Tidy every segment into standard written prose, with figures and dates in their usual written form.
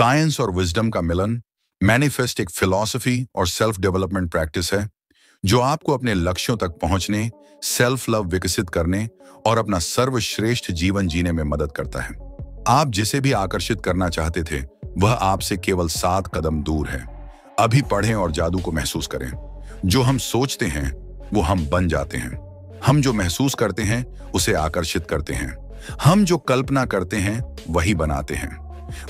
Science और wisdom का मिलन। Manifest एक फिलॉसफी और सेल्फ डेवलपमेंट प्रैक्टिस है जो आपको अपने लक्ष्यों तक पहुंचने, सेल्फ लव विकसित करने और अपना सर्वश्रेष्ठ जीवन जीने में मदद करता है। आप जिसे भी आकर्षित करना चाहते थे वह आपसे केवल 7 कदम दूर है। अभी पढ़ें और जादू को महसूस करें। जो हम सोचते हैं वो हम बन जाते हैं। हम जो महसूस करते हैं उसे आकर्षित करते हैं। हम जो कल्पना करते हैं वही बनाते हैं।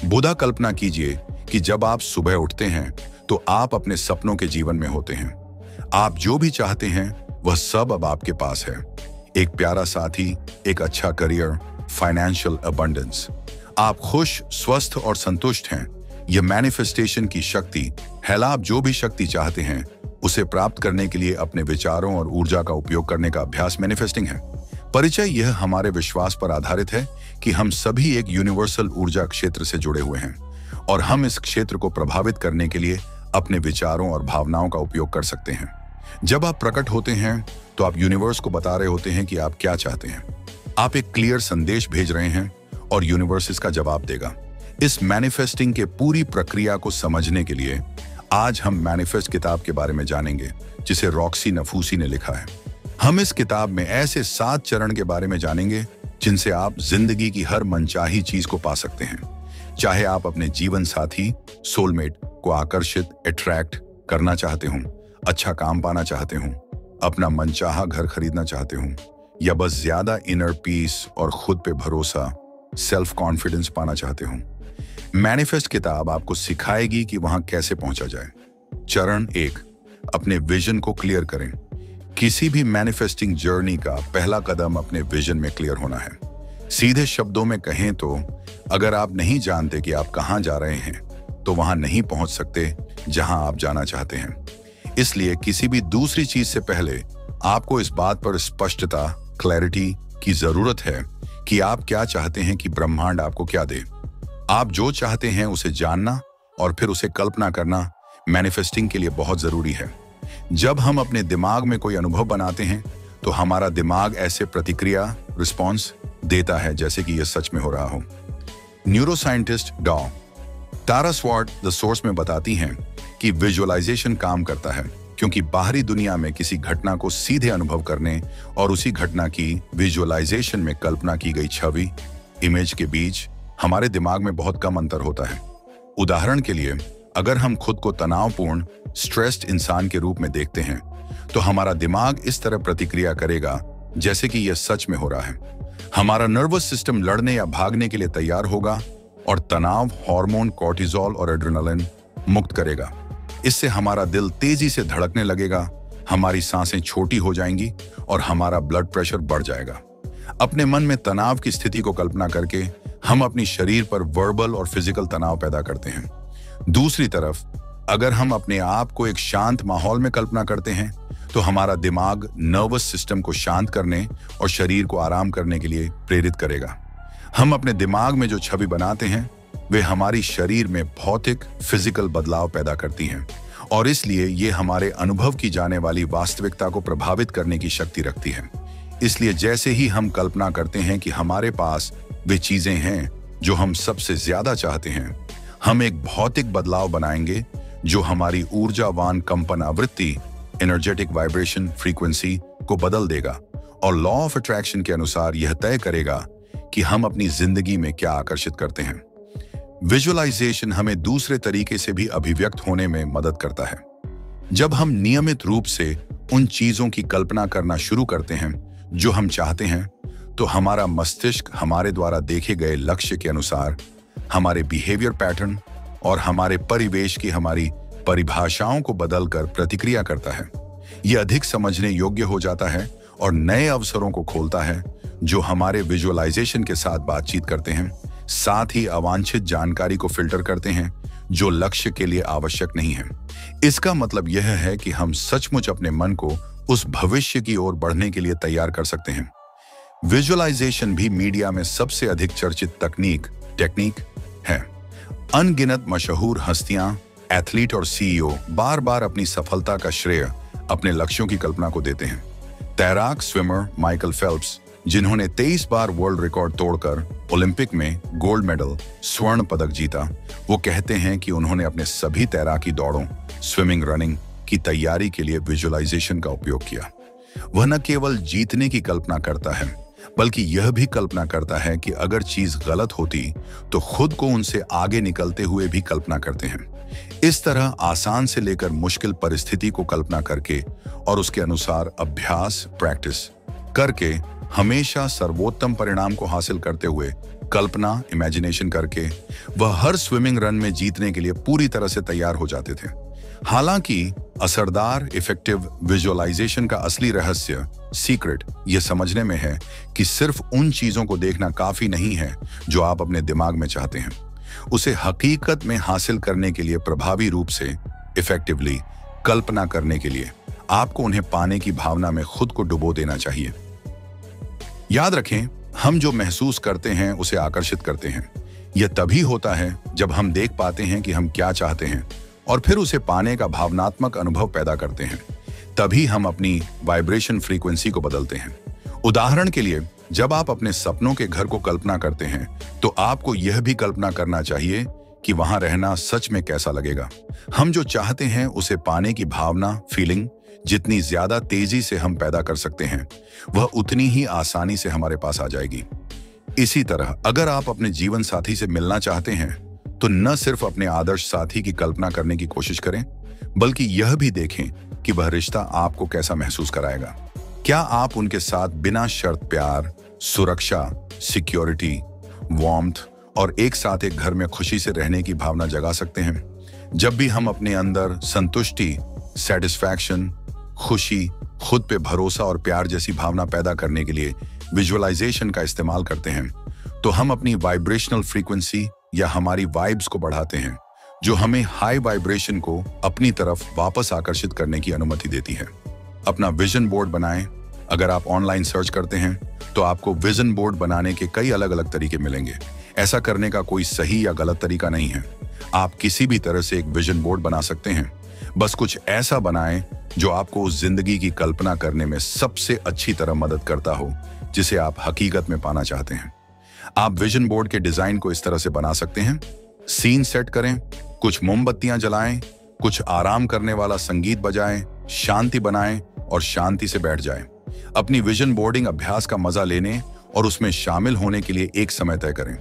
बुधा कल्पना कीजिए कि जब आप सुबह उठते हैं तो आप अपने सपनों के जीवन में होते हैं। आप जो भी चाहते हैं वह सब अब आपके पास है। एक प्यारा साथी, एक अच्छा करियर, फाइनेंशियल अबंडेंस। आप खुश, स्वस्थ और संतुष्ट हैं। यह मैनिफेस्टेशन की शक्ति है। आप जो भी शक्ति चाहते हैं उसे प्राप्त करने के लिए अपने विचारों और ऊर्जा का उपयोग करने का अभ्यास मैनिफेस्टिंग है। परिचय यह हमारे विश्वास पर आधारित है कि हम सभी एक यूनिवर्सल ऊर्जा क्षेत्र से जुड़े हुए हैं और हम इस क्षेत्र को प्रभावित करने के लिए अपने विचारों और भावनाओं का उपयोग कर सकते हैं। जब आप प्रकट होते हैं तो आप यूनिवर्स को बता रहे होते हैं कि आप क्या चाहते हैं। आप एक क्लियर संदेश भेज रहे हैं और यूनिवर्स इसका जवाब देगा। इस मैनिफेस्टिंग के पूरी प्रक्रिया को समझने के लिए आज हम मैनिफेस्ट किताब के बारे में जानेंगे जिसे रॉक्सी नफूसी ने लिखा है। हम इस किताब में ऐसे 7 चरण के बारे में जानेंगे जिनसे आप जिंदगी की हर मनचाही चीज को पा सकते हैं। चाहे आप अपने जीवन साथी, सोलमेट को आकर्षित, अट्रैक्ट करना चाहते हो, अच्छा काम पाना चाहते हो, अपना मनचाहा घर खरीदना चाहते हो या बस ज्यादा इनर पीस और खुद पे भरोसा, सेल्फ कॉन्फिडेंस पाना चाहते हो। मैनिफेस्ट किताब आपको सिखाएगी कि वहां कैसे पहुंचा जाए। चरण 1, अपने विजन को क्लियर करें। किसी भी मैनिफेस्टिंग जर्नी का पहला कदम अपने विजन में क्लियर होना है। सीधे शब्दों में कहें तो अगर आप नहीं जानते कि आप कहां जा रहे हैं तो वहां नहीं पहुंच सकते जहां आप जाना चाहते हैं। इसलिए किसी भी दूसरी चीज से पहले आपको इस बात पर स्पष्टता, क्लैरिटी की जरूरत है कि आप क्या चाहते हैं कि ब्रह्मांड आपको क्या दे। आप जो चाहते हैं उसे जानना और फिर उसे कल्पना करना मैनिफेस्टिंग के लिए बहुत जरूरी है। जब हम अपने दिमाग में कोई अनुभव बनाते हैं तो हमारा दिमाग ऐसे प्रतिक्रिया, रिस्पॉन्स देता है जैसे कि यह सच में हो रहा हो। न्यूरोसाइंटिस्ट डॉ. तारा स्वॉर्ट द सोर्स में बताती हैं कि विजुअलाइजेशन काम करता है क्योंकि बाहरी दुनिया में किसी घटना को सीधे अनुभव करने और उसी घटना की विजुअलाइजेशन में कल्पना की गई छवि, इमेज के बीच हमारे दिमाग में बहुत कम अंतर होता है। उदाहरण के लिए, अगर हम खुद को तनावपूर्ण, स्ट्रेस्ड इंसान के रूप में देखते हैं तो हमारा दिमाग इस तरह प्रतिक्रिया करेगा जैसे कि यह सच में हो रहा है। हमारा नर्वस सिस्टम लड़ने या भागने के लिए तैयार होगा और तनाव हार्मोन कॉर्टिसोल और एड्रेनालिन मुक्त करेगा। इससे हमारा दिल तेजी से धड़कने लगेगा, हमारी सांसें छोटी हो जाएंगी और हमारा ब्लड प्रेशर बढ़ जाएगा। अपने मन में तनाव की स्थिति को कल्पना करके हम अपनी शरीर पर वर्बल और फिजिकल तनाव पैदा करते हैं। दूसरी तरफ, अगर हम अपने आप को एक शांत माहौल में कल्पना करते हैं तो हमारा दिमाग नर्वस सिस्टम को शांत करने और शरीर को आराम करने के लिए प्रेरित करेगा। हम अपने दिमाग में जो छवि बनाते हैं वे हमारी शरीर में भौतिक, फिजिकल बदलाव पैदा करती हैं और इसलिए ये हमारे अनुभव की जाने वाली वास्तविकता को प्रभावित करने की शक्ति रखती है। इसलिए जैसे ही हम कल्पना करते हैं कि हमारे पास वे चीजें हैं जो हम सबसे ज्यादा चाहते हैं, हम एक भौतिक बदलाव बनाएंगे जो हमारी ऊर्जावान कंपन आवृत्ति, एनर्जेटिक वाइब्रेशन फ्रीक्वेंसी को बदल देगा और लॉ ऑफ अट्रैक्शन के अनुसार यह तय करेगा कि हम अपनी जिंदगी में क्या आकर्षित करते हैं। विजुअलाइजेशन हमें दूसरे तरीके से भी अभिव्यक्त होने में मदद करता है। जब हम नियमित रूप से उन चीजों की कल्पना करना शुरू करते हैं जो हम चाहते हैं तो हमारा मस्तिष्क हमारे द्वारा देखे गए लक्ष्य के अनुसार हमारे बिहेवियर पैटर्न और हमारे परिवेश की हमारी परिभाषाओं को बदलकर प्रतिक्रिया करता है। यह अधिक समझने योग्य हो जाता है और नए अवसरों को खोलता है जो हमारे विजुअलाइजेशन के साथ बातचीत करते हैं, साथ ही अवांछित जानकारी को फिल्टर करते हैं जो लक्ष्य के लिए आवश्यक नहीं है। इसका मतलब यह है कि हम सचमुच अपने मन को उस भविष्य की ओर बढ़ने के लिए तैयार कर सकते हैं। विजुअलाइजेशन भी मीडिया में सबसे अधिक चर्चित टेक्निक है। अनगिनत मशहूर हस्तियां, एथलीट और सीईओ बार बार अपनी सफलता का श्रेय अपने लक्ष्यों की कल्पना को देते हैं। तैराक, स्विमर माइकल फेल्प्स जिन्होंने 23 बार वर्ल्ड रिकॉर्ड तोड़कर ओलंपिक में गोल्ड मेडल, स्वर्ण पदक जीता, वो कहते हैं कि उन्होंने अपने सभी तैराकी दौड़ों, स्विमिंग, रनिंग की तैयारी के लिए विजुअलाइजेशन का उपयोग किया। वह न केवल जीतने की कल्पना करता है, बल्कि यह भी कल्पना करता है कि अगर चीज गलत होती तो खुद को उनसे आगे निकलते हुए भी कल्पना करते हैं। इस तरह आसान से लेकर मुश्किल परिस्थिति को कल्पना करके और उसके अनुसार अभ्यास, प्रैक्टिस करके हमेशा सर्वोत्तम परिणाम को हासिल करते हुए कल्पना, इमेजिनेशन करके वह हर स्विमिंग रन में जीतने के लिए पूरी तरह से तैयार हो जाते थे। हालांकि असरदार, इफेक्टिव विजुअलाइजेशन का असली रहस्य, सीक्रेट, यह समझने में है कि सिर्फ उन चीजों को देखना काफी नहीं है जो आप अपने दिमाग में चाहते हैं। उसे हकीकत में हासिल करने के लिए प्रभावी रूप से, इफेक्टिवली कल्पना करने के लिए आपको उन्हें पाने की भावना में खुद को डुबो देना चाहिए। याद रखें, हम जो महसूस करते हैं उसे आकर्षित करते हैं। यह तभी होता है जब हम देख पाते हैं कि हम क्या चाहते हैं और फिर उसे पाने का भावनात्मक अनुभव पैदा करते हैं। तभी हम अपनी वाइब्रेशन फ्रीक्वेंसी को बदलते हैं। उदाहरण के लिए, जब आप अपने सपनों के घर को कल्पना करते हैं तो आपको यह भी कल्पना करना चाहिए कि वहां रहना सच में कैसा लगेगा। हम जो चाहते हैं उसे पाने की भावना, फीलिंग जितनी ज्यादा तेजी से हम पैदा कर सकते हैं, वह उतनी ही आसानी से हमारे पास आ जाएगी। इसी तरह अगर आप अपने जीवन साथी से मिलना चाहते हैं तो न सिर्फ अपने आदर्श साथी की कल्पना करने की कोशिश करें, बल्कि यह भी देखें कि वह रिश्ता आपको कैसा महसूस कराएगा। क्या आप उनके साथ बिना शर्त प्यार, सुरक्षा, सिक्योरिटी, वार्मथ और एक साथ एक घर में खुशी से रहने की भावना जगा सकते हैं? जब भी हम अपने अंदर संतुष्टि, सेटिस्फैक्शन, खुशी, खुद पे भरोसा और प्यार जैसी भावना पैदा करने के लिए विजुअलाइजेशन का इस्तेमाल करते हैं, तो हम अपनी वाइब्रेशनल फ्रीक्वेंसी या हमारी वाइब्स को बढ़ाते हैं, जो हमें हाई वाइब्रेशन को अपनी तरफ वापस आकर्षित करने की अनुमति देती है। अपना विजन बोर्ड बनाएं। अगर आप ऑनलाइन सर्च करते हैं तो आपको विजन बोर्ड बनाने के कई अलग अलग तरीके मिलेंगे। ऐसा करने का कोई सही या गलत तरीका नहीं है। आप किसी भी तरह से एक विजन बोर्ड बना सकते हैं। बस कुछ ऐसा बनाएं जो आपको उस जिंदगी की कल्पना करने में सबसे अच्छी तरह मदद करता हो जिसे आप हकीकत में पाना चाहते हैं। आप विजन बोर्ड के डिजाइन को इस तरह से बना सकते हैं। सीन सेट करें, कुछ मोमबत्तियां जलाएं, कुछ आराम करने वाला संगीत बजाएं, शांति बनाएं और शांति से बैठ जाएं। अपनी विजन बोर्डिंग अभ्यास का मजा लेने और उसमें शामिल होने के लिए एक समय तय करें।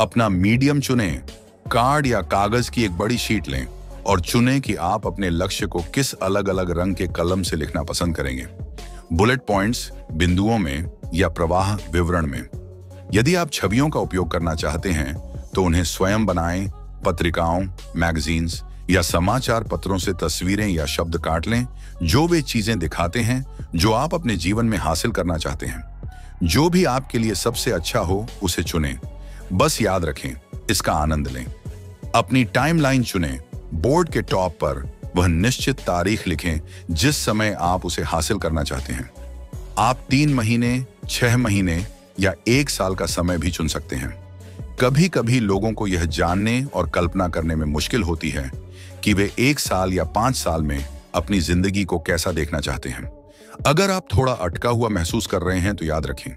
अपना मीडियम चुनें, कार्ड या कागज की एक बड़ी शीट लें और चुनें कि आप अपने लक्ष्य को किस अलग अलग रंग के कलम से लिखना पसंद करेंगे, बुलेट पॉइंट्स, बिंदुओं में या प्रवाह विवरण में। यदि आप छवियों का उपयोग करना चाहते हैं तो उन्हें स्वयं बनाएं। पत्रिकाओं, मैगजीन्स या समाचार पत्रों से तस्वीरें या शब्द काट लें जो वे चीजें दिखाते हैं जो आप अपने जीवन में हासिल करना चाहते हैं। जो भी आपके लिए सबसे अच्छा हो उसे चुनें। बस याद रखें, इसका आनंद लें। अपनी टाइमलाइन चुनें। बोर्ड के टॉप पर वह निश्चित तारीख लिखें जिस समय आप उसे हासिल करना चाहते हैं। आप 3 महीने, 6 महीने या 1 साल का समय भी चुन सकते हैं। कभी कभी लोगों को यह जानने और कल्पना करने में मुश्किल होती है कि वे 1 साल या 5 साल में अपनी जिंदगी को कैसा देखना चाहते हैं। अगर आप थोड़ा अटका हुआ महसूस कर रहे हैं तो याद रखें,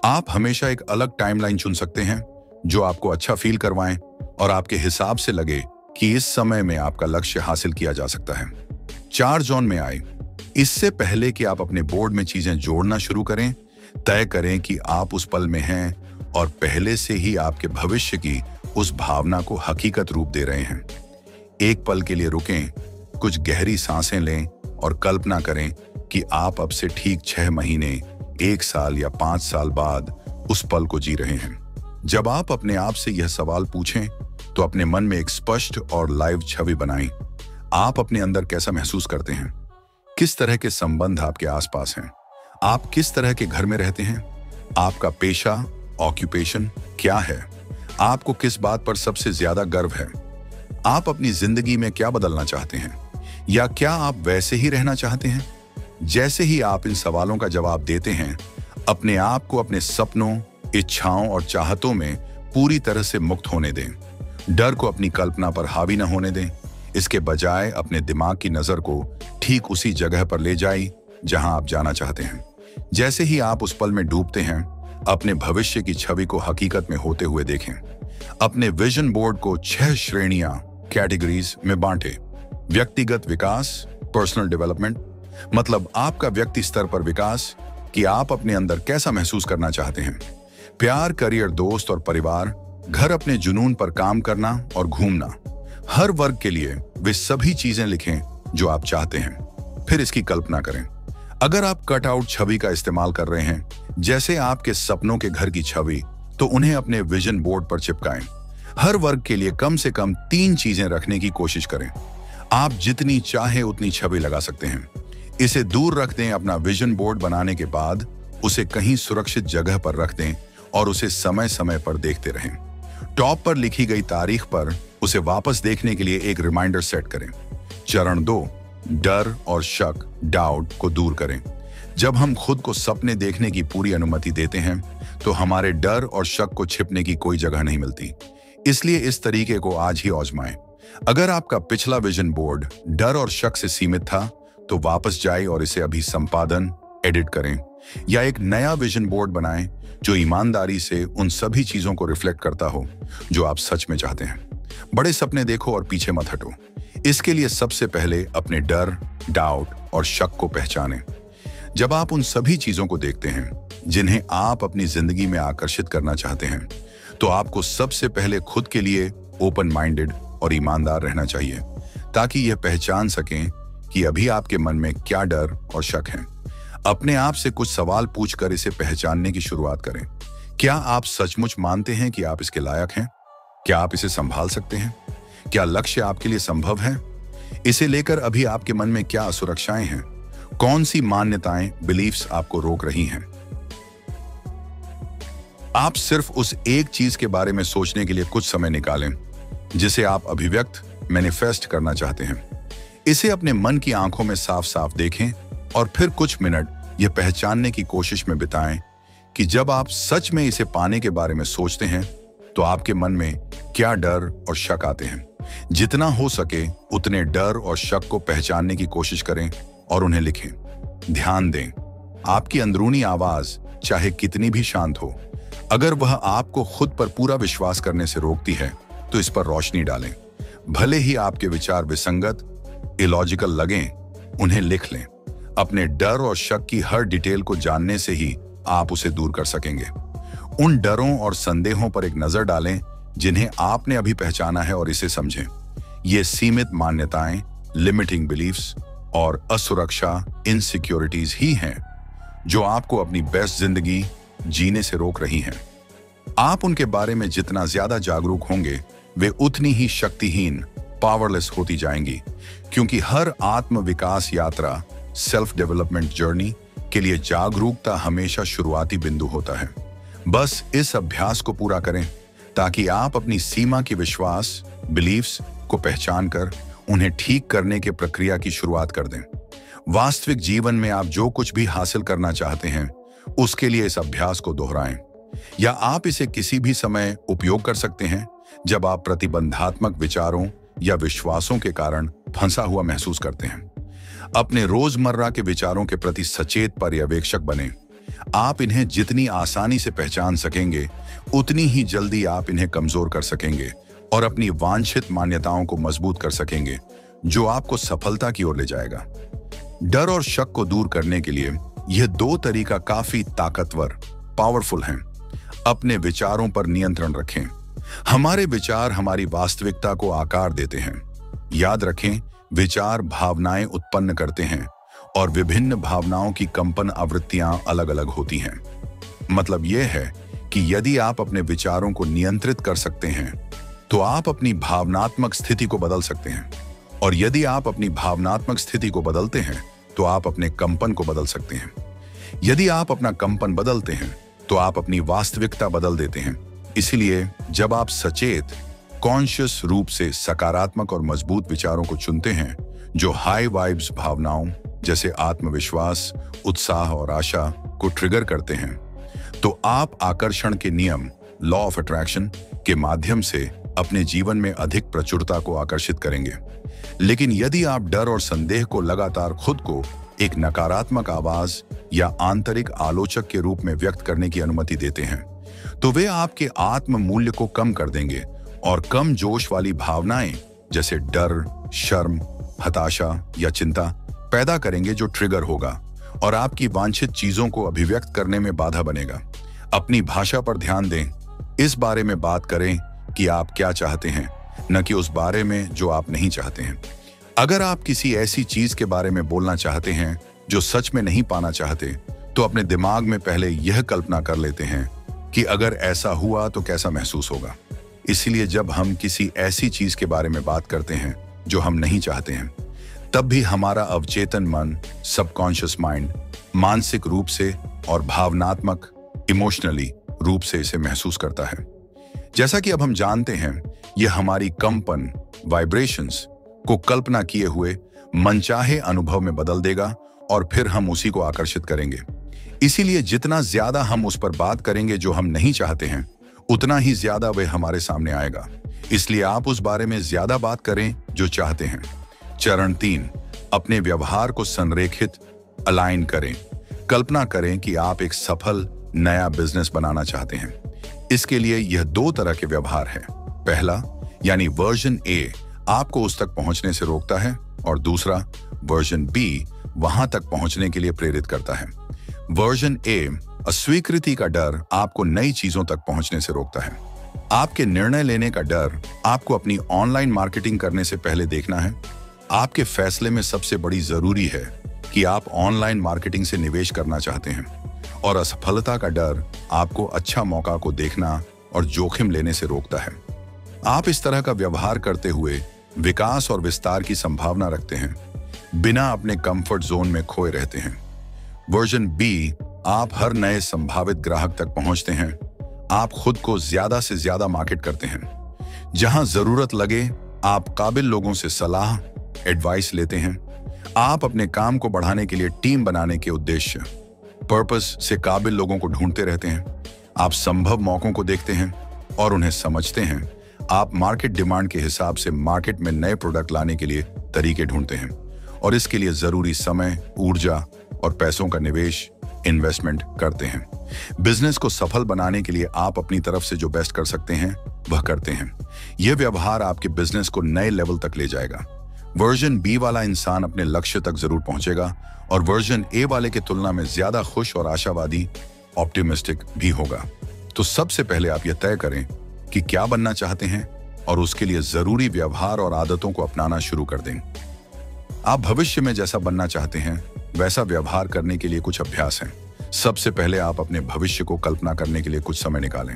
आप हमेशा एक अलग टाइमलाइन चुन सकते हैं जो आपको अच्छा फील करवाएं और आपके हिसाब से लगे कि इस समय में आपका लक्ष्य हासिल किया जा सकता है। 4 जोन में आए। इससे पहले कि आप अपने बोर्ड में चीजें जोड़ना शुरू करें, तय करें कि आप उस पल में हैं और पहले से ही आपके भविष्य की उस भावना को हकीकत रूप दे रहे हैं। एक पल के लिए रुकें, कुछ गहरी सांसें लें और कल्पना करें कि आप अब से ठीक 6 महीने, 1 साल या 5 साल बाद उस पल को जी रहे हैं। जब आप अपने आप से यह सवाल पूछें तो अपने मन में एक स्पष्ट और लाइव छवि बनाएं। आप अपने अंदर कैसा महसूस करते हैं? किस तरह के संबंध आपके आसपास हैं? आप किस तरह के घर में रहते हैं? आपका पेशा, ऑक्यूपेशन क्या है? आपको किस बात पर सबसे ज्यादा गर्व है? आप अपनी जिंदगी में क्या बदलना चाहते हैं? या क्या आप वैसे ही रहना चाहते हैं? जैसे ही आप इन सवालों का जवाब देते हैं, अपने आप को अपने सपनों, इच्छाओं और चाहतों में पूरी तरह से मुक्त होने दें। डर को अपनी कल्पना पर हावी न होने दें। इसके बजाय अपने दिमाग की नजर को ठीक उसी जगह पर ले जाइए जहां आप जाना चाहते हैं। जैसे ही आप उस पल में डूबते हैं, अपने भविष्य की छवि को हकीकत में होते हुए देखें। अपने विजन बोर्ड को 6 श्रेणियां कैटेगरीज में बांटें। व्यक्तिगत विकास, पर्सनल डेवलपमेंट, मतलब आपका व्यक्ति स्तर पर विकास कि आप अपने अंदर कैसा महसूस करना चाहते हैं। प्यार, करियर, दोस्त और परिवार, घर, अपने जुनून पर काम करना और घूमना। हर वर्ग के लिए वे सभी चीजें लिखें जो आप चाहते हैं। फिर इसकी कल्पना करें। अगर आप कट आउट छवि का इस्तेमाल कर रहे हैं, जैसे आपके सपनों के घर की छवि, तो उन्हें अपने विजन बोर्ड पर चिपकाएं। हर वर्ग के लिए कम से कम 3 चीजें रखने की कोशिश करें। आप जितनी चाहे उतनी छवि लगा सकते हैं। इसे दूर रख दें। अपना विजन बोर्ड बनाने के बाद उसे कहीं सुरक्षित जगह पर रख दें और उसे समय समय पर देखते रहें। टॉप पर लिखी गई तारीख पर उसे वापस देखने के लिए एक रिमाइंडर सेट करें। चरण 2, डर और शक, डाउट को दूर करें। जब हम खुद को सपने देखने की पूरी अनुमति देते हैं, तो हमारे डर और शक को छिपने की कोई जगह नहीं मिलती। इसलिए इस तरीके को आज ही आजमाएं। अगर आपका पिछला विजन बोर्ड डर और शक से सीमित था, तो वापस जाएं और इसे अभी संपादन, एडिट करें, या एक नया विजन बोर्ड बनाएं जो ईमानदारी से उन सभी चीजों को रिफ्लेक्ट करता हो जो आप सच में चाहते हैं। बड़े सपने देखो और पीछे मत हटो। इसके लिए सबसे पहले अपने डर, डाउट और शक को पहचानें। जब आप उन सभी चीजों को देखते हैं जिन्हें आप अपनी जिंदगी में आकर्षित करना चाहते हैं, तो आपको सबसे पहले खुद के लिए ओपन माइंडेड और ईमानदार रहना चाहिए, ताकि यह पहचान सकें कि अभी आपके मन में क्या डर और शक है। अपने आप से कुछ सवाल पूछकर इसे पहचानने की शुरुआत करें। क्या आप सचमुच मानते हैं कि आप इसके लायक हैं? क्या आप इसे संभाल सकते हैं? क्या लक्ष्य आपके लिए संभव है? इसे लेकर अभी आपके मन में क्या असुरक्षाएं हैं? कौन सी मान्यताएं, बिलीफ्स आपको रोक रही हैं? आप सिर्फ उस एक चीज के बारे में सोचने के लिए कुछ समय निकालें जिसे आप अभिव्यक्त, मैनिफेस्ट करना चाहते हैं। इसे अपने मन की आंखों में साफ साफ देखें और फिर कुछ मिनट यह पहचानने की कोशिश में बिताएं कि जब आप सच में इसे पाने के बारे में सोचते हैं, तो आपके मन में क्या डर और शक आते हैं। जितना हो सके उतने डर और शक को पहचानने की कोशिश करें और उन्हें लिखें। ध्यान दें, आपकी अंदरूनी आवाज चाहे कितनी भी शांत हो, अगर वह आपको खुद पर पूरा विश्वास करने से रोकती है, तो इस पर रोशनी डालें। भले ही आपके विचार विसंगत, इलॉजिकल लगें, उन्हें लिख लें। अपने डर और शक की हर डिटेल को जानने से ही आप उसे दूर कर सकेंगे। उन डरों और संदेहों पर एक नजर डालें जिन्हें आपने अभी पहचाना है और इसे समझें। ये सीमित मान्यताएं, लिमिटिंग बिलीफ्स और असुरक्षा, इनसिक्योरिटीज ही हैं जो आपको अपनी बेस्ट जिंदगी जीने से रोक रही हैं। आप उनके बारे में जितना ज्यादा जागरूक होंगे, वे उतनी ही शक्तिहीन, पावरलेस होती जाएंगी, क्योंकि हर आत्म विकास यात्रा, सेल्फ डेवलपमेंट जर्नी के लिए जागरूकता हमेशा शुरुआती बिंदु होता है। बस इस अभ्यास को पूरा करें ताकि आप अपनी सीमा की विश्वास, बिलीफ्स को पहचान कर उन्हें ठीक करने की प्रक्रिया की शुरुआत कर दें। वास्तविक जीवन में आप जो कुछ भी हासिल करना चाहते हैं, उसके लिए इस अभ्यास को दोहराएं, या आप इसे किसी भी समय उपयोग कर सकते हैं जब आप प्रतिबंधात्मक विचारों या विश्वासों के कारण फंसा हुआ महसूस करते हैं। अपने रोजमर्रा के विचारों के प्रति सचेत पर्यवेक्षक बनें। आप इन्हें जितनी आसानी से पहचान सकेंगे, उतनी ही जल्दी आप इन्हें कमजोर कर सकेंगे और अपनी वांछित मान्यताओं को मजबूत कर सकेंगे, जो आपको सफलता की ओर ले जाएगा। डर और शक को दूर करने के लिए यह 2 तरीका काफी ताकतवर, पावरफुल हैं। अपने विचारों पर नियंत्रण रखें। हमारे विचार हमारी वास्तविकता को आकार देते हैं। याद रखें, विचार भावनाएं उत्पन्न करते हैं और विभिन्न भावनाओं की कंपन आवृत्तियां अलग अलग होती हैं। मतलब यह है कि यदि आप अपने विचारों को नियंत्रित कर सकते हैं, तो आप अपनी भावनात्मक स्थिति को बदल सकते हैं, और यदि आप अपनी भावनात्मक स्थिति को बदलते हैं, तो आप अपने कंपन को बदल सकते हैं। यदि आप अपना कंपन बदलते हैं, तो आप अपनी वास्तविकता बदल देते हैं। इसलिए जब आप सचेत, कॉन्शियस रूप से सकारात्मक और मजबूत विचारों को चुनते हैं जो हाई वाइब्स भावनाओं जैसे आत्मविश्वास, उत्साह और आशा को ट्रिगर करते हैं, तो आप आकर्षण के नियम, लॉ ऑफ अट्रैक्शन के माध्यम से अपने जीवन में अधिक प्रचुरता को आकर्षित करेंगे। लेकिन यदि आप डर और संदेह को लगातार खुद को एक नकारात्मक आवाज या आंतरिक आलोचक के रूप में व्यक्त करने की अनुमति देते हैं, तो वे आपके आत्म मूल्य को कम कर देंगे और कम जोश वाली भावनाएं जैसे डर, शर्म, हताशा या चिंता पैदा करेंगे, जो ट्रिगर होगा और आपकी वांछित चीजों को अभिव्यक्त करने में बाधा बनेगा। अपनी भाषा पर ध्यान दें। इस बारे में बात करें कि आप क्या चाहते हैं, न कि उस बारे में जो आप नहीं चाहते हैं। अगर आप किसी ऐसी चीज के बारे में बोलना चाहते हैं जो सच में नहीं पाना चाहते, तो अपने दिमाग में पहले यह कल्पना कर लेते हैं कि अगर ऐसा हुआ तो कैसा महसूस होगा। इसलिए जब हम किसी ऐसी चीज के बारे में बात करते हैं जो हम नहीं चाहते हैं, तब भी हमारा अवचेतन मन, सबकॉन्शियस माइंड, मानसिक रूप से और भावनात्मक, इमोशनली रूप से इसे महसूस करता है। जैसा कि अब हम जानते हैं, यह हमारी कंपन, वाइब्रेशंस को कल्पना किए हुए मनचाहे अनुभव में बदल देगा और फिर हम उसी को आकर्षित करेंगे। इसीलिए जितना ज्यादा हम उस पर बात करेंगे जो हम नहीं चाहते हैं, उतना ही ज्यादा वह हमारे सामने आएगा। इसलिए आप उस बारे में ज्यादा बात करें जो चाहते हैं। चरण 3, अपने व्यवहार को संरेखित, अलाइन करें। कल्पना करें कि आप एक सफल नया बिजनेस बनाना चाहते हैं। इसके लिए यह 2 तरह के व्यवहार है। पहला यानी वर्जन ए आपको उस तक पहुंचने से रोकता है, और दूसरा वर्जन बी वहां तक पहुंचने के लिए प्रेरित करता है। वर्जन ए, अस्वीकृति का डर, आपको नई चीजों तक पहुंचने से रोकता है। आपके निर्णय लेने का डर आपको अपनी ऑनलाइन मार्केटिंग करने से पहले देखना है। आपके फैसले में सबसे बड़ी जरूरी है कि आप ऑनलाइन मार्केटिंग से निवेश करना चाहते हैं, और असफलता का डर आपको अच्छा मौका को देखना और जोखिम लेने से रोकता है। आप इस तरह का व्यवहार करते हुए विकास और विस्तार की संभावना रखते हैं, बिना अपने कंफर्ट जोन में खोए रहते हैं। वर्जन बी, आप हर नए संभावित ग्राहक तक पहुंचते हैं। आप खुद को ज्यादा से ज्यादा मार्केट करते हैं। जहां जरूरत लगे, आप काबिल लोगों से सलाह, एडवाइस लेते हैं। आप अपने काम को बढ़ाने के लिए टीम बनाने के उद्देश्य, पर्पस से काबिल लोगों को ढूंढते रहते हैं। आप संभव मौकों को देखते हैं और उन्हें समझते हैं। आप मार्केट डिमांड के हिसाब से मार्केट में नए प्रोडक्ट लाने के लिए तरीके ढूंढते हैं, और इसके लिए जरूरी समय, ऊर्जा और पैसों का निवेश, इन्वेस्टमेंट करते हैं। बिजनेस को सफल बनाने के लिए आप अपनी तरफ से जो बेस्ट कर सकते हैं वह करते हैं। यह व्यवहार आपके बिजनेस को नए लेवल तक ले जाएगा। वर्जन बी वाला इंसान अपने लक्ष्य तक जरूर पहुंचेगा, और वर्जन ए वाले की तुलना में ज्यादा खुश और आशावादी, ऑप्टिमिस्टिक भी होगा। तो सबसे पहले आप यह तय करें कि क्या बनना चाहते हैं, और उसके लिए जरूरी व्यवहार और आदतों को अपनाना शुरू कर दें। आप भविष्य में जैसा बनना चाहते हैं वैसा व्यवहार करने के लिए कुछ अभ्यास हैं। सबसे पहले आप अपने भविष्य को कल्पना करने के लिए कुछ समय निकालें।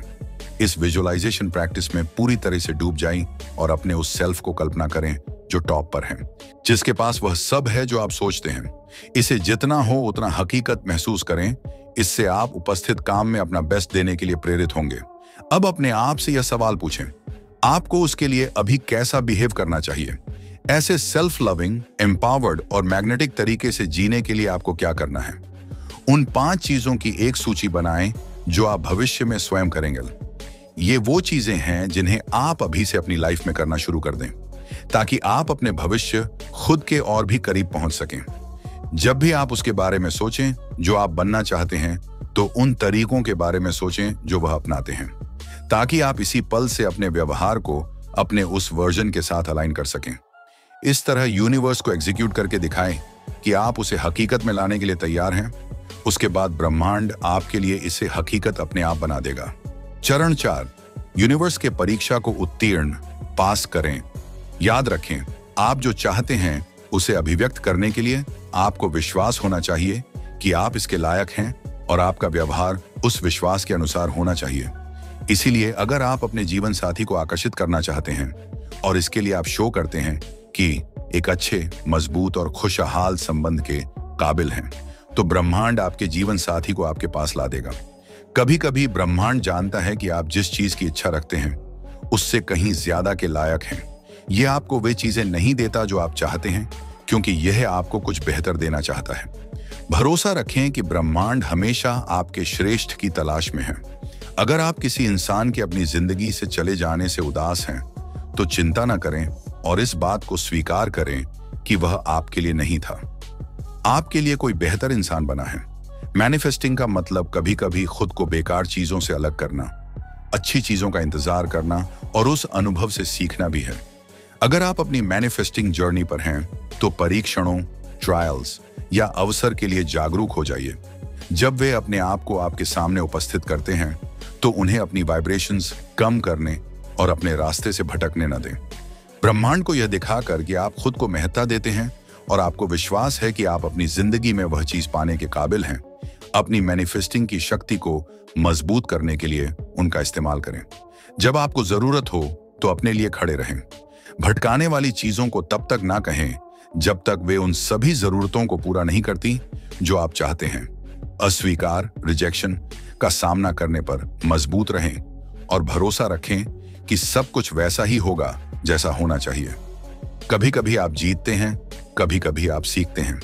इस विजुअलाइजेशन प्रैक्टिस में पूरी तरह से डूब जाएं और अपने उस सेल्फ को कल्पना करें जो टॉप पर है, जिसके पास वह सब है जो आप सोचते हैं। इसे जितना हो उतना हकीकत महसूस करें। इससे आप उपस्थित काम में अपना बेस्ट देने के लिए प्रेरित होंगे। अब अपने आप से यह सवाल पूछें, आपको उसके लिए अभी कैसा बिहेव करना चाहिए? ऐसे सेल्फ लविंग, एम्पावर्ड और मैग्नेटिक तरीके से जीने के लिए आपको क्या करना है? उन 5 चीजों की एक सूची बनाएं जो आप भविष्य में स्वयं करेंगे। ये वो चीजें हैं जिन्हें आप अभी से अपनी लाइफ में करना शुरू कर दें, ताकि आप अपने भविष्य खुद के और भी करीब पहुंच सकें। जब भी आप उसके बारे में सोचें जो आप बनना चाहते हैं, तो उन तरीकों के बारे में सोचें जो वह अपनाते हैं, ताकि आप इसी पल से अपने व्यवहार को अपने उस वर्जन के साथ अलाइन कर सकें। इस तरह यूनिवर्स को एग्जीक्यूट करके दिखाएं कि आप उसे हकीकत में लाने के लिए तैयार हैं। उसके बाद ब्रह्मांड आपके लिए इसे हकीकत अपने आप बना देगा। चरण 4, यूनिवर्स के परीक्षा को उत्तीर्ण, पास करें। याद रखें, आप जो चाहते हैं उसे अभिव्यक्त करने के लिए आपको विश्वास होना चाहिए कि आप इसके लायक हैं, और आपका व्यवहार उस विश्वास के अनुसार होना चाहिए। इसीलिए अगर आप अपने जीवन साथी को आकर्षित करना चाहते हैं और इसके लिए आप शो करते हैं कि एक अच्छे, मजबूत और खुशहाल संबंध के काबिल हैं, तो ब्रह्मांड आपके जीवन साथी को आपके पास ला देगा। कभी कभी ब्रह्मांड जानता है कि आप जिस चीज की इच्छा रखते हैं उससे कहीं ज्यादा के लायक हैं। यह आपको वे चीजें नहीं देता जो आप चाहते हैं, क्योंकि यह आपको कुछ बेहतर देना चाहता है। भरोसा रखें कि ब्रह्मांड हमेशा आपके श्रेष्ठ की तलाश में है। अगर आप किसी इंसान के अपनी जिंदगी से चले जाने से उदास हैं, तो चिंता न करें और इस बात को स्वीकार करें कि वह आपके लिए नहीं था। आपके लिए कोई बेहतर इंसान बना है। मैनिफेस्टिंग का मतलब कभी कभी खुद को बेकार चीजों से अलग करना, अच्छी चीजों का इंतजार करना और उस अनुभव से सीखना भी है। अगर आप अपनी मैनिफेस्टिंग जर्नी पर हैं तो परीक्षणों, ट्रायल्स या अवसर के लिए जागरूक हो जाइए। जब वे अपने आप को आपके सामने उपस्थित करते हैं तो उन्हें अपनी वाइब्रेशंस कम करने और अपने रास्ते से भटकने न दें। ब्रह्मांड को यह दिखाकर कि आप खुद को महत्ता देते हैं और आपको विश्वास है कि आप अपनी जिंदगी में वह चीज पाने के काबिल हैं, अपनी मैनिफेस्टिंग की शक्ति को मजबूत करने के लिए उनका इस्तेमाल करें। जब आपको जरूरत हो तो अपने लिए खड़े रहें। भटकाने वाली चीजों को तब तक ना कहें जब तक वे उन सभी जरूरतों को पूरा नहीं करती जो आप चाहते हैं। अस्वीकार, रिजेक्शन का सामना करने पर मजबूत रहें और भरोसा रखें कि सब कुछ वैसा ही होगा जैसा होना चाहिए। कभी कभी आप जीतते हैं, कभी कभी आप सीखते हैं।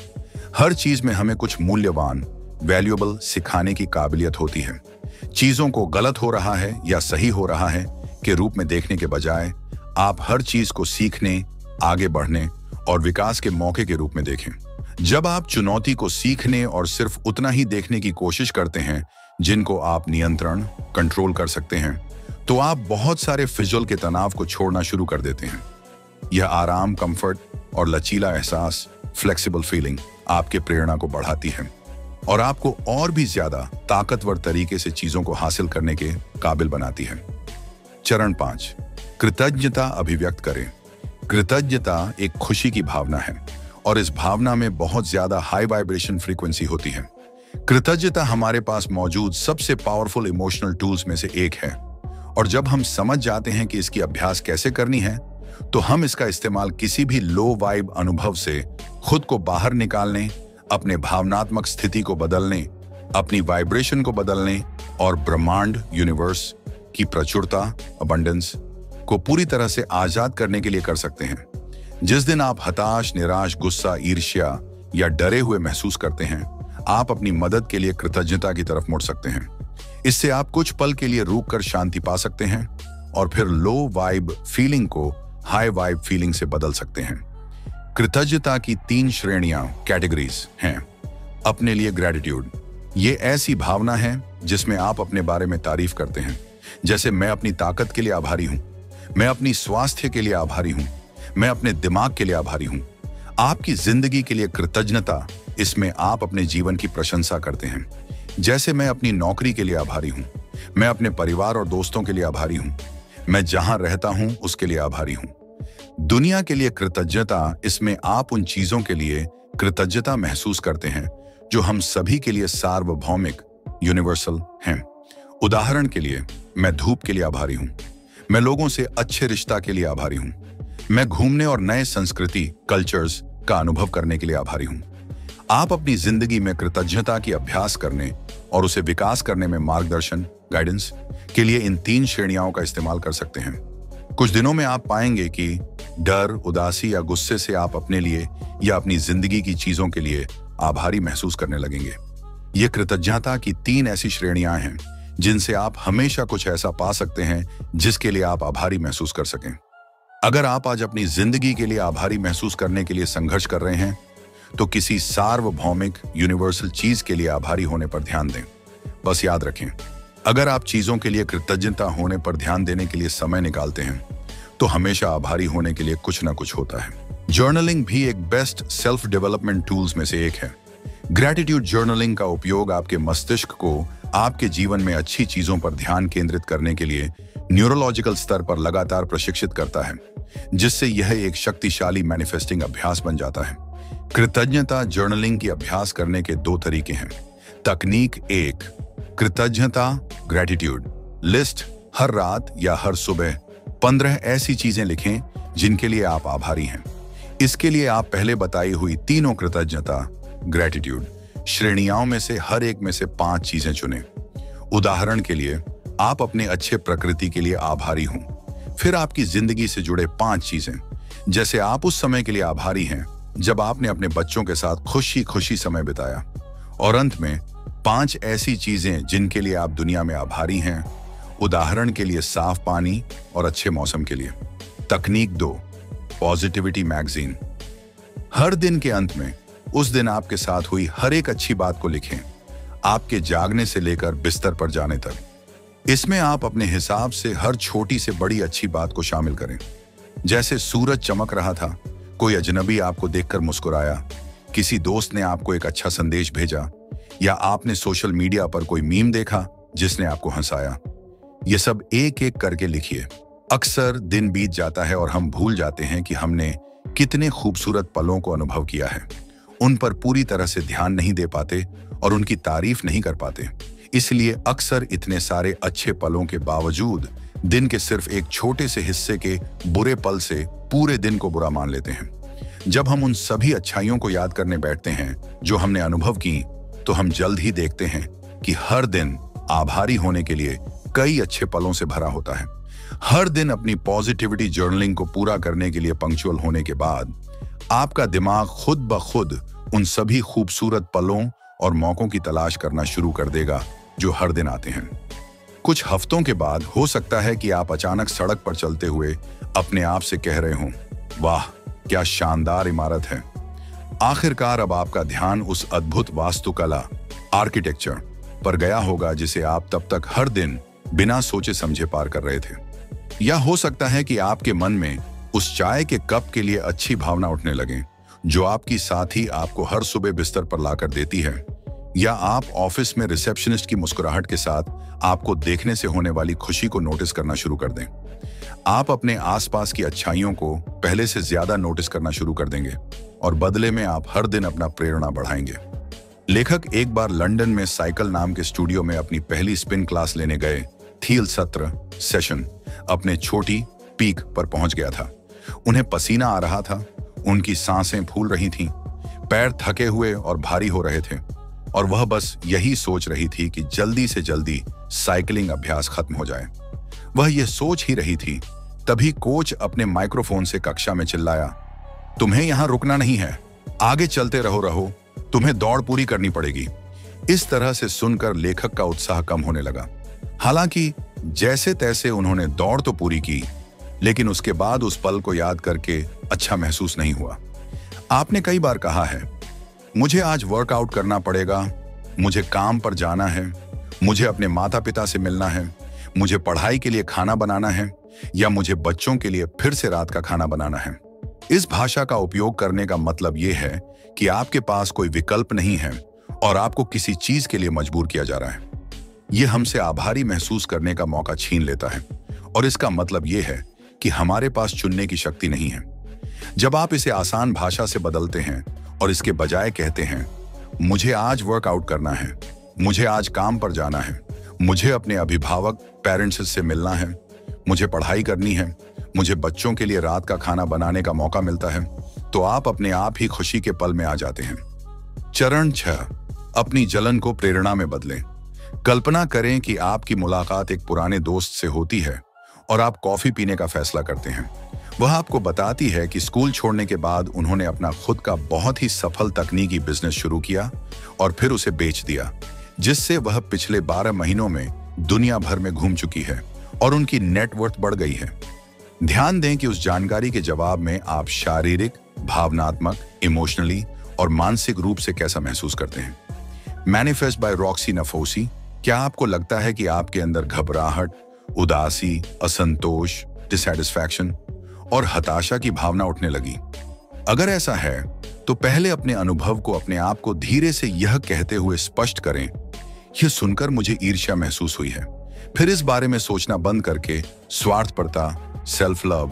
हर चीज में हमें कुछ मूल्यवान, वैल्यूएबल सिखाने की काबिलियत होती है। चीजों को गलत हो रहा है या सही हो रहा है के रूप में देखने के बजाय आप हर चीज को सीखने, आगे बढ़ने और विकास के मौके के रूप में देखें। जब आप चुनौती को सीखने और सिर्फ उतना ही देखने की कोशिश करते हैं जिनको आप नियंत्रण, कंट्रोल कर सकते हैं, तो आप बहुत सारे फिजूल के तनाव को छोड़ना शुरू कर देते हैं। यह आराम, कंफर्ट और लचीला एहसास, फ्लेक्सिबल फीलिंग आपके प्रेरणा को बढ़ाती है और आपको और भी ज्यादा ताकतवर तरीके से चीजों को हासिल करने के काबिल बनाती है। चरण 5, कृतज्ञता अभिव्यक्त करें। कृतज्ञता एक खुशी की भावना है और इस भावना में बहुत ज्यादा हाई वाइब्रेशन फ्रीक्वेंसी होती है। कृतज्ञता हमारे पास मौजूद सबसे पावरफुल इमोशनल टूल्स में से एक है और जब हम समझ जाते हैं कि इसकी अभ्यास कैसे करनी है तो हम इसका इस्तेमाल किसी भी लो वाइब अनुभव से खुद को बाहर निकालने, अपने भावनात्मक स्थिति को बदलने, अपनी वाइब्रेशन को बदलने और ब्रह्मांड, यूनिवर्स की प्रचुरता, अबंडेंस को पूरी तरह से आजाद करने के लिए कर सकते हैं। जिस दिन आप हताश, निराश, गुस्सा, ईर्ष्या या डरे हुए महसूस करते हैं, आप अपनी मदद के लिए कृतज्ञता की तरफ मुड़ सकते हैं। इससे आप कुछ पल के लिए रुक कर शांति पा सकते हैं और फिर लो वाइब फीलिंग को हाई वाइब फीलिंग से बदल सकते हैं। कृतज्ञता की 3 श्रेणियां, कैटेगरीज हैं। अपने लिए ग्रैटिट्यूड, ये ऐसी भावना है जिसमें आप अपने बारे में तारीफ करते हैं, जैसे मैं अपनी ताकत के लिए आभारी हूं, मैं अपनी स्वास्थ्य के लिए आभारी हूं, मैं अपने दिमाग के लिए आभारी हूं। आपकी जिंदगी के लिए कृतज्ञता, इसमें आप अपने जीवन की प्रशंसा करते हैं, जैसे मैं अपनी नौकरी के लिए आभारी हूं, मैं अपने परिवार और दोस्तों के लिए आभारी हूं, मैं जहां रहता हूं उसके लिए आभारी हूं। दुनिया के लिए कृतज्ञता, इसमें आप उन चीजों के लिए कृतज्ञता महसूस करते हैं जो हम सभी के लिए सार्वभौमिक, यूनिवर्सल हैं। उदाहरण के लिए, मैं धूप के लिए आभारी हूं, मैं लोगों से अच्छे रिश्ता के लिए आभारी हूं, मैं घूमने और नए संस्कृति, कल्चर्स का अनुभव करने के लिए आभारी हूं। आप अपनी जिंदगी में कृतज्ञता की अभ्यास करने और उसे विकास करने में मार्गदर्शन, गाइडेंस के लिए इन 3 श्रेणियों का इस्तेमाल कर सकते हैं। कुछ दिनों में आप पाएंगे कि डर, उदासी या गुस्से से आप अपने लिए या अपनी जिंदगी की चीजों के लिए आभारी महसूस करने लगेंगे। ये कृतज्ञता की 3 ऐसी श्रेणियां हैं जिनसे आप हमेशा कुछ ऐसा पा सकते हैं जिसके लिए आप आभारी महसूस कर सकें। अगर आप आज अपनी जिंदगी के लिए आभारी महसूस करने के लिए संघर्ष कर रहे हैं तो किसी सार्वभौमिक, यूनिवर्सल चीज के लिए आभारी होने पर ध्यान दें। बस याद रखें, अगर आप चीजों के लिए कृतज्ञता होने पर ध्यान देने के लिए समय निकालते हैं तो हमेशा आभारी होने के लिए कुछ ना कुछ होता है। जर्नलिंग भी एक बेस्ट सेल्फ डेवलपमेंट टूल्स में से एक है। ग्रैटिट्यूड जर्नलिंग का उपयोग आपके मस्तिष्क को आपके जीवन में अच्छी चीजों पर ध्यान केंद्रित करने के लिए न्यूरोलॉजिकल स्तर पर लगातार प्रशिक्षित करता है, जिससे यह एक शक्तिशाली मैनिफेस्टिंग अभ्यास बन जाता है। कृतज्ञता जर्नलिंग की अभ्यास करने के 2 तरीके हैं। तकनीक 1, कृतज्ञता ग्रैटिट्यूड लिस्ट। हर रात या हर सुबह 15 ऐसी चीजें लिखें जिनके लिए आप आभारी हैं। इसके लिए आप पहले बताई हुई तीनों कृतज्ञता, ग्रैटिट्यूड श्रेणियों में से हर एक में से 5 चीजें चुनें। उदाहरण के लिए, आप अपने अच्छे प्रकृति के लिए आभारी हों। फिर आपकी जिंदगी से जुड़े 5 चीजें, जैसे आप उस समय के लिए आभारी हैं जब आपने अपने बच्चों के साथ खुशी खुशी समय बिताया। और अंत में 5 ऐसी चीजें जिनके लिए आप दुनिया में आभारी हैं। उदाहरण के लिए, साफ पानी और अच्छे मौसम के लिए। तकनीक 2, पॉजिटिविटी मैगजीन। हर दिन के अंत में उस दिन आपके साथ हुई हर एक अच्छी बात को लिखें, आपके जागने से लेकर बिस्तर पर जाने तक। इसमें आप अपने हिसाब से हर छोटी से बड़ी अच्छी बात को शामिल करें, जैसे सूरज चमक रहा था, कोई अजनबी आपको देखकर मुस्कुराया, किसी दोस्त ने आपको एक अच्छा संदेश भेजा, या आपने सोशल मीडिया पर कोई मीम देखा जिसने आपको हंसाया। ये सब एक एक करके लिखिए। अक्सर दिन बीत जाता है और हम भूल जाते हैं कि हमने कितने खूबसूरत पलों को अनुभव किया है। उन पर पूरी तरह से ध्यान नहीं दे पाते और उनकी तारीफ नहीं कर पाते। इसलिए अक्सर इतने सारे अच्छे पलों के बावजूद दिन के सिर्फ एक छोटे से हिस्से के बुरे पल से पूरे दिन को बुरा मान लेते हैं। जब हम उन सभी अच्छाइयों को याद करने बैठते हैं जो हमने अनुभव की, तो हम जल्द ही देखते हैं कि हर दिन आभारी होने के लिए कई अच्छे पलों से भरा होता है। हर दिन अपनी पॉजिटिविटी जर्नलिंग को पूरा करने के लिए पंक्चुअल होने के बाद आपका दिमाग खुद ब खुद उन सभी खूबसूरत पलों और मौकों की तलाश करना शुरू कर देगा जो हर दिन आते हैं। कुछ हफ्तों के बाद हो सकता है कि आप अचानक सड़क पर चलते हुए अपने आप से कह रहे हों, वाह क्या शानदार इमारत है। आखिरकार अब आपका ध्यान उस अद्भुत वास्तुकला आर्किटेक्चर पर गया होगा जिसे आप तब तक हर दिन बिना सोचे समझे पार कर रहे थे। या हो सकता है कि आपके मन में उस चाय के कप के लिए अच्छी भावना उठने लगे जो आपकी साथी आपको हर सुबह बिस्तर पर लाकर देती है, या आप ऑफिस में रिसेप्शनिस्ट की मुस्कुराहट के साथ आपको देखने से होने वाली खुशी को नोटिस करना शुरू कर दें। आप अपने आसपास की अच्छाइयों को पहले से ज्यादा नोटिस करना शुरू कर देंगे और बदले में आप हर दिन अपना प्रेरणा बढ़ाएंगे। लेखक एक बार लंदन में साइकिल नाम के स्टूडियो में अपनी पहली स्पिन क्लास लेने गए। थील सत्र सेशन अपने छोटी पीक पर पहुंच गया था। उन्हें पसीना आ रहा था, उनकी सांसें फूल रही थीं, पैर थके हुए और भारी हो रहे थे, और वह बस यही सोच रही थी कि जल्दी से जल्दी साइकिलिंग अभ्यास खत्म हो जाए। वह यह सोच ही रही थी, तभी कोच अपने माइक्रोफोन से कक्षा में चिल्लाया, तुम्हें यहां रुकना नहीं है, आगे चलते रहो, तुम्हें दौड़ पूरी करनी पड़ेगी। इस तरह से सुनकर लेखक का उत्साह कम होने लगा। हालांकि जैसे तैसे उन्होंने दौड़ तो पूरी की, लेकिन उसके बाद उस पल को याद करके अच्छा महसूस नहीं हुआ। आपने कई बार कहा है, मुझे आज वर्कआउट करना पड़ेगा, मुझे काम पर जाना है, मुझे अपने माता पिता से मिलना है, मुझे पढ़ाई के लिए खाना बनाना है, या मुझे बच्चों के लिए फिर से रात का खाना बनाना है। इस भाषा का उपयोग करने का मतलब यह है कि आपके पास कोई विकल्प नहीं है और आपको किसी चीज के लिए मजबूर किया जा रहा है। यह हमसे आभारी महसूस करने का मौका छीन लेता है, और इसका मतलब यह है कि हमारे पास चुनने की शक्ति नहीं है। जब आप इसे आसान भाषा से बदलते हैं और इसके बजाय कहते हैं, मुझे आज वर्कआउट करना है, मुझे आज काम पर जाना है, मुझे अपने अभिभावक पेरेंट्स से मिलना है, मुझे पढ़ाई करनी है, मुझे बच्चों के लिए रात का खाना बनाने का मौका मिलता है, तो आप अपने आप ही खुशी के पल में आ जाते हैं। चरण 6, अपनी जलन को प्रेरणा में बदलें। कल्पना करें कि आपकी मुलाकात एक पुराने दोस्त से होती है और आप कॉफी पीने का फैसला करते हैं। वह आपको बताती है कि स्कूल छोड़ने के बाद उन्होंने अपना खुद का बहुत ही सफल तकनीकी बिजनेस शुरू किया और फिर उसे बेच दिया, जिससे वह पिछले 12 महीनों में दुनिया भर में घूम चुकी है और उनकी नेटवर्थ बढ़ गई है। ध्यान दें कि उस जानकारी के जवाब में आप शारीरिक, भावनात्मक, इमोशनली और मानसिक रूप से कैसा महसूस करते हैं। Manifest by Roxie Nafousi. क्या आपको लगता है कि आपके अंदर घबराहट, उदासी, असंतोष, डिससैटिस्फैक्शन और हताशा की भावना उठने लगी? अगर ऐसा है तो पहले अपने अनुभव को अपने आप को धीरे से यह कहते हुए स्पष्ट करें, यह सुनकर मुझे ईर्ष्या महसूस हुई है। फिर इस बारे में सोचना बंद करके स्वार्थपरता, सेल्फ लव,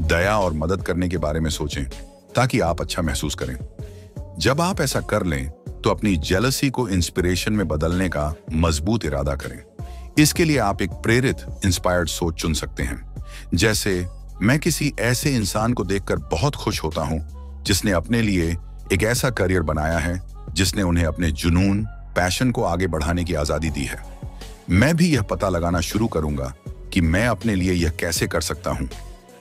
दया और मदद करने के बारे में सोचें, ताकि आप अच्छा महसूस करें। जब आप ऐसा कर लें तो अपनी जेलसी को इंस्पिरेशन में बदलने का मजबूत इरादा करें। इसके लिए आप एक प्रेरित, इंस्पायर्ड सोच चुन सकते हैं, जैसे मैं किसी ऐसे इंसान को देखकर बहुत खुश होता हूं जिसने अपने लिए एक ऐसा करियर बनाया है जिसने उन्हें अपने जुनून, पैशन को आगे बढ़ाने की आजादी दी है। मैं भी यह पता लगाना शुरू करूंगा कि मैं अपने लिए यह कैसे कर सकता हूं।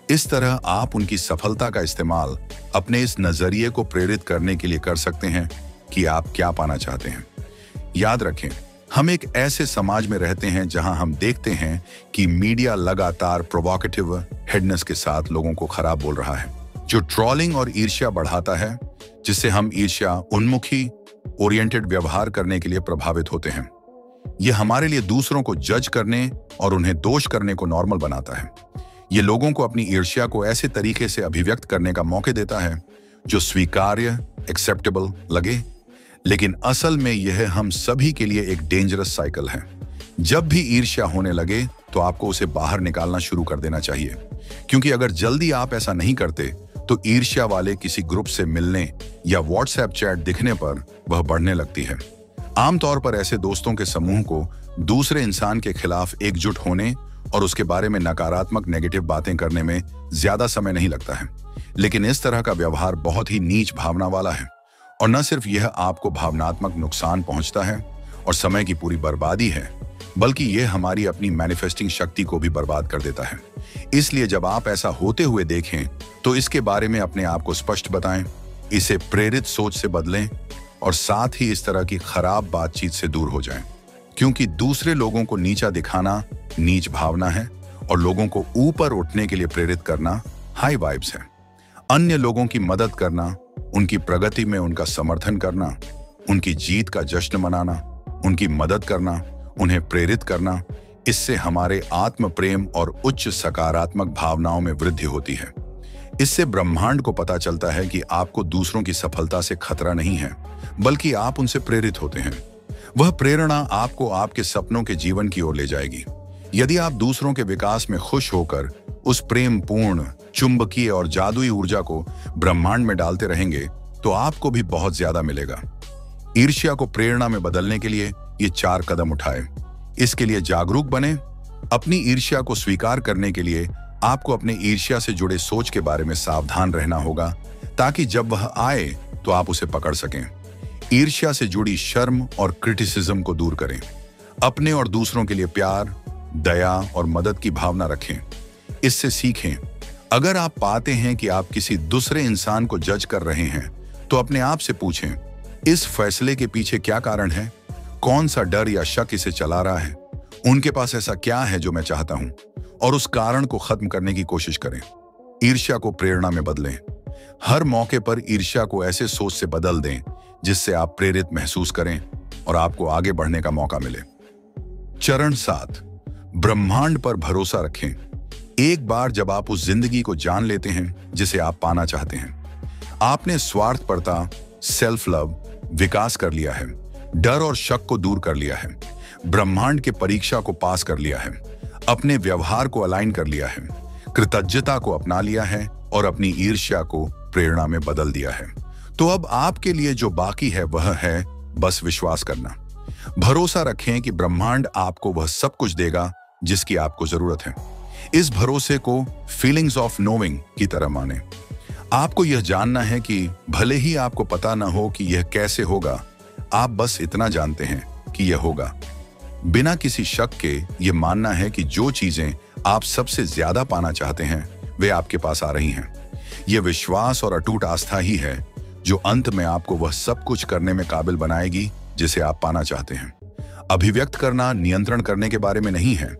इस तरह आप उनकी सफलता का इस्तेमाल अपने इस नजरिए को प्रेरित करने के लिए कर सकते हैं कि आप क्या पाना चाहते हैं। याद रखें, हम एक ऐसे समाज में रहते हैं जहां हम देखते हैं कि मीडिया लगातार प्रोवोकेटिव हेडनेस के साथ लोगों को खराब बोल रहा है, जो ट्रोलिंग और ईर्ष्या बढ़ाता है, जिससे हम ईर्ष्या उन्मुखी ओरिएंटेड व्यवहार करने के लिए प्रभावित होते हैं। यह हमारे लिए दूसरों को जज करने और उन्हें दोष करने को नॉर्मल बनाता है। ये लोगों को अपनी ईर्ष्या को ऐसे तरीके से अभिव्यक्त करने का मौका देता है जो स्वीकार्य, एक्सेप्टेबल लगे, लेकिन असल में यह हम सभी के लिए एक डेंजरस साइकिल है। जब भी ईर्ष्या होने लगे तो आपको उसे बाहर निकालना शुरू कर देना चाहिए, क्योंकि अगर जल्दी आप ऐसा नहीं करते तो ईर्ष्या वाले किसी ग्रुप से मिलने या व्हाट्सएप चैट दिखने पर वह बढ़ने लगती है। आमतौर पर ऐसे दोस्तों के समूह को दूसरे इंसान के खिलाफ एकजुट होने और उसके बारे में नकारात्मक नेगेटिव बातें करने में ज्यादा समय नहीं लगता है, लेकिन इस तरह का व्यवहार बहुत ही नीच भावना वाला है और न सिर्फ यह आपको भावनात्मक नुकसान पहुंचता है और समय की पूरी बर्बादी है, बल्कि यह हमारी अपनी मैनिफेस्टिंग शक्ति को भी बर्बाद कर देता है। इसलिए जब आप ऐसा होते हुए देखें तो इसके बारे में अपने आप को स्पष्ट बताएं, इसे प्रेरित सोच से बदलें और साथ ही इस तरह की खराब बातचीत से दूर हो जाएं, क्योंकि दूसरे लोगों को नीचा दिखाना नीच भावना है और लोगों को ऊपर उठने के लिए प्रेरित करना हाई वाइब्स है। अन्य लोगों की मदद करना, उनकी प्रगति में उनका समर्थन करना, उनकी जीत का जश्न मनाना, उनकी मदद करना, उन्हें प्रेरित करना, इससे हमारे आत्म प्रेम और उच्च सकारात्मक भावनाओं में वृद्धि होती है। इससे ब्रह्मांड को पता चलता है कि आपको दूसरों की सफलता से खतरा नहीं है, बल्कि आप उनसे प्रेरित होते हैं। वह प्रेरणा आपको आपके सपनों के जीवन की ओर ले जाएगी। यदि आप दूसरों के विकास में खुश होकर उस प्रेम पूर्ण, चुंबकीय और जादुई ऊर्जा को ब्रह्मांड में डालते रहेंगे तो आपको भी बहुत ज्यादा मिलेगा। ईर्ष्या को प्रेरणा में बदलने के लिए ये 4 कदम उठाएं। इसके लिए जागरूक बने। अपनी ईर्ष्या को स्वीकार करने के लिए आपको अपने ईर्ष्या से जुड़े सोच के बारे में सावधान रहना होगा, ताकि जब वह आए तो आप उसे पकड़ सकें। ईर्ष्या से जुड़ी शर्म और क्रिटिसिज्म को दूर करें। अपने और दूसरों के लिए प्यार, दया और मदद की भावना रखें। इससे सीखें। अगर आप पाते हैं कि आप किसी दूसरे इंसान को जज कर रहे हैं तो अपने आप से पूछें, इस फैसले के पीछे क्या कारण है? कौन सा डर या शक इसे चला रहा है? उनके पास ऐसा क्या है जो मैं चाहता हूं? और उस कारण को खत्म करने की कोशिश करें। ईर्ष्या को प्रेरणा में बदलें। हर मौके पर ईर्ष्या को ऐसे सोच से बदल दें जिससे आप प्रेरित महसूस करें और आपको आगे बढ़ने का मौका मिले। चरण 7, ब्रह्मांड पर भरोसा रखें। एक बार जब आप उस जिंदगी को जान लेते हैं जिसे आप पाना चाहते हैं, आपने स्वार्थपरता, सेल्फ लव विकास कर लिया है, डर और शक को दूर कर लिया है, ब्रह्मांड के परीक्षा को पास कर लिया है, अपने व्यवहार को अलाइन कर लिया है, कृतज्ञता को अपना लिया है और अपनी ईर्ष्या को प्रेरणा में बदल दिया है। तो अब आपके लिए जो बाकी है वह है बस विश्वास करना। भरोसा रखें कि ब्रह्मांड आपको वह सब कुछ देगा जिसकी आपको जरूरत है। इस भरोसे को फीलिंग्स ऑफ नोइंग की तरह माने। आपको यह जानना है कि भले ही आपको पता न हो कि यह कैसे होगा, आप बस इतना जानते हैं कि यह होगा। बिना किसी शक के यह मानना है कि जो चीजें आप सबसे ज्यादा पाना चाहते हैं वे आपके पास आ रही हैं। यह विश्वास और अटूट आस्था ही है जो अंत में आपको वह सब कुछ करने में काबिल बनाएगी जिसे आप पाना चाहते हैं। अभिव्यक्त करना नियंत्रण करने के बारे में नहीं है।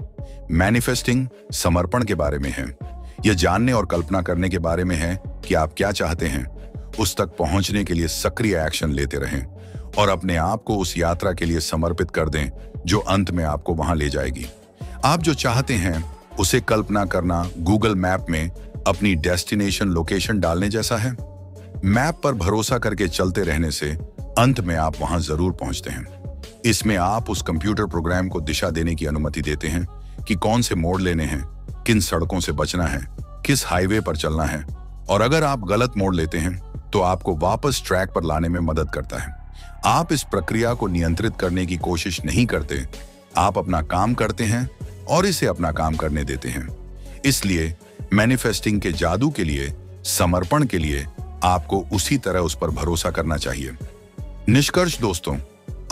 मैनिफेस्टिंग समर्पण के बारे में है। यह जानने और कल्पना करने के बारे में है कि आप क्या चाहते हैं। उस तक पहुंचने के लिए सक्रिय एक्शन लेते रहें और अपने आप को उस यात्रा के लिए समर्पित कर दें जो अंत में आपको वहां ले जाएगी। आप जो चाहते हैं उसे कल्पना करना गूगल मैप में अपनी डेस्टिनेशन लोकेशन डालने जैसा है। मैप पर भरोसा करके चलते रहने से अंत में आप वहां जरूर पहुंचते हैं। इसमें आप उस कंप्यूटर प्रोग्राम को दिशा देने की अनुमति देते हैं कि कौन से मोड़ लेने हैं, किन सड़कों से बचना है, किस हाईवे पर चलना है, और अगर आप गलत मोड़ लेते हैं तो आपको वापस ट्रैक पर लाने में मदद करता है। आप इस प्रक्रिया को नियंत्रित करने की कोशिश नहीं करते, आप अपना काम करते हैं और इसे अपना काम करने देते हैं। इसलिए मैनिफेस्टिंग के जादू के लिए, समर्पण के लिए आपको उसी तरह उस पर भरोसा करना चाहिए। निष्कर्ष दोस्तों,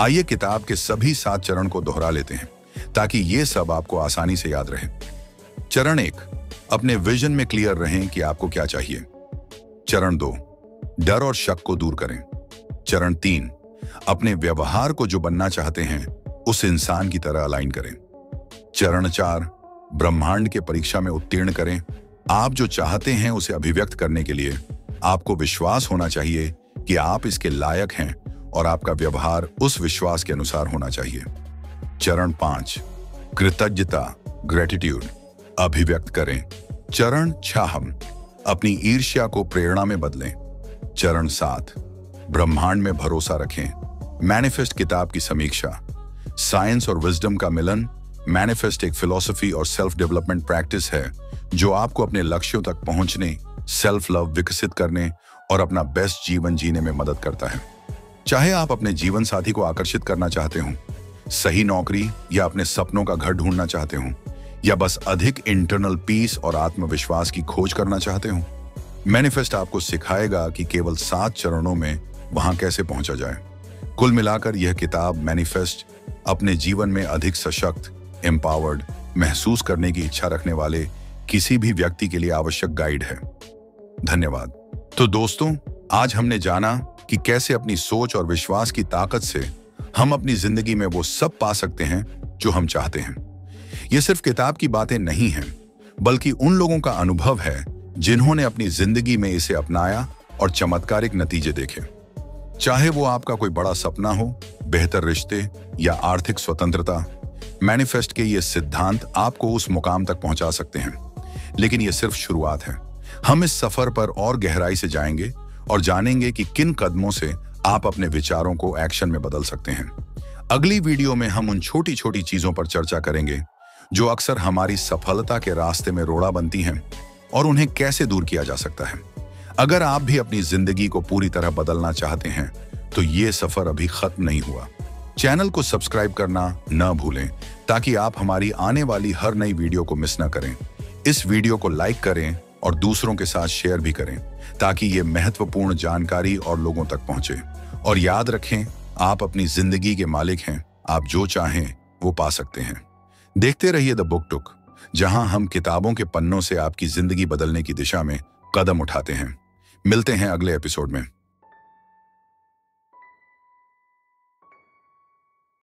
आइए किताब के सभी 7 चरण को दोहरा लेते हैं ताकि ये सब आपको आसानी से याद रहे। चरण 1, अपने विजन में क्लियर रहें कि आपको क्या चाहिए। चरण 2, डर और शक को दूर करें। चरण 3, अपने व्यवहार को जो बनना चाहते हैं उस इंसान की तरह अलाइन करें। चरण 4, ब्रह्मांड के परीक्षा में उत्तीर्ण करें। आप जो चाहते हैं उसे अभिव्यक्त करने के लिए आपको विश्वास होना चाहिए कि आप इसके लायक हैं और आपका व्यवहार उस विश्वास के अनुसार होना चाहिए। चरण 5, कृतज्ञता, ग्रेटिट्यूड, अभिव्यक्त करें। चरण 6, अपनी ईर्ष्या को प्रेरणा में बदलें। चरण 7, ब्रह्मांड में भरोसा रखें। मैनिफेस्ट किताब की समीक्षा। साइंस और विजडम का मिलन। मैनिफेस्ट एक फिलॉसफी और सेल्फ डेवलपमेंट प्रैक्टिस है जो आपको अपने लक्ष्यों तक पहुंचने, सेल्फ लव विकसित करने और अपना बेस्ट जीवन जीने में मदद करता है। चाहे आप अपने जीवन साथी को आकर्षित करना चाहते हो, सही नौकरी या अपने सपनों का घर ढूंढना चाहते हो, या बस अधिक इंटरनल पीस और आत्मविश्वास की खोज करना चाहते हो, मैनिफेस्ट आपको सिखाएगा कि केवल 7 चरणों में वहां कैसे पहुंचा जाए। कुल मिलाकर यह किताब मैनिफेस्ट अपने जीवन में अधिक सशक्त, एम्पावर्ड महसूस करने की इच्छा रखने वाले किसी भी व्यक्ति के लिए आवश्यक गाइड है। धन्यवाद। तो दोस्तों, आज हमने जाना कि कैसे अपनी सोच और विश्वास की ताकत से हम अपनी जिंदगी में वो सब पा सकते हैं जो हम चाहते हैं। ये सिर्फ किताब की बातें नहीं हैं, बल्कि उन लोगों का अनुभव है जिन्होंने अपनी जिंदगी में इसे अपनाया और चमत्कारिक नतीजे देखे। चाहे वो आपका कोई बड़ा सपना हो, बेहतर रिश्ते या आर्थिक स्वतंत्रता, मैनिफेस्ट के ये सिद्धांत आपको उस मुकाम तक पहुंचा सकते हैं। लेकिन ये सिर्फ शुरुआत है। हम इस सफर पर और गहराई से जाएंगे और जानेंगे कि किन कदमों से आप अपने विचारों को एक्शन में बदल सकते हैं। अगली वीडियो में हम उन छोटी छोटी चीजों पर चर्चा करेंगे जो अक्सर हमारी सफलता के रास्ते में रोड़ा बनती हैं और उन्हें कैसे दूर किया जा सकता है। अगर आप भी अपनी जिंदगी को पूरी तरह बदलना चाहते हैं तो ये सफर अभी खत्म नहीं हुआ। चैनल को सब्सक्राइब करना न भूलें ताकि आप हमारी आने वाली हर नई वीडियो को मिस न करें। इस वीडियो को लाइक करें और दूसरों के साथ शेयर भी करें ताकि ये महत्वपूर्ण जानकारी और लोगों तक पहुंचे। और याद रखें, आप अपनी जिंदगी के मालिक हैं। आप जो चाहें वो पा सकते हैं। देखते रहिए द बुक टुक, जहां हम किताबों के पन्नों से आपकी जिंदगी बदलने की दिशा में कदम उठाते हैं। मिलते हैं अगले एपिसोड में।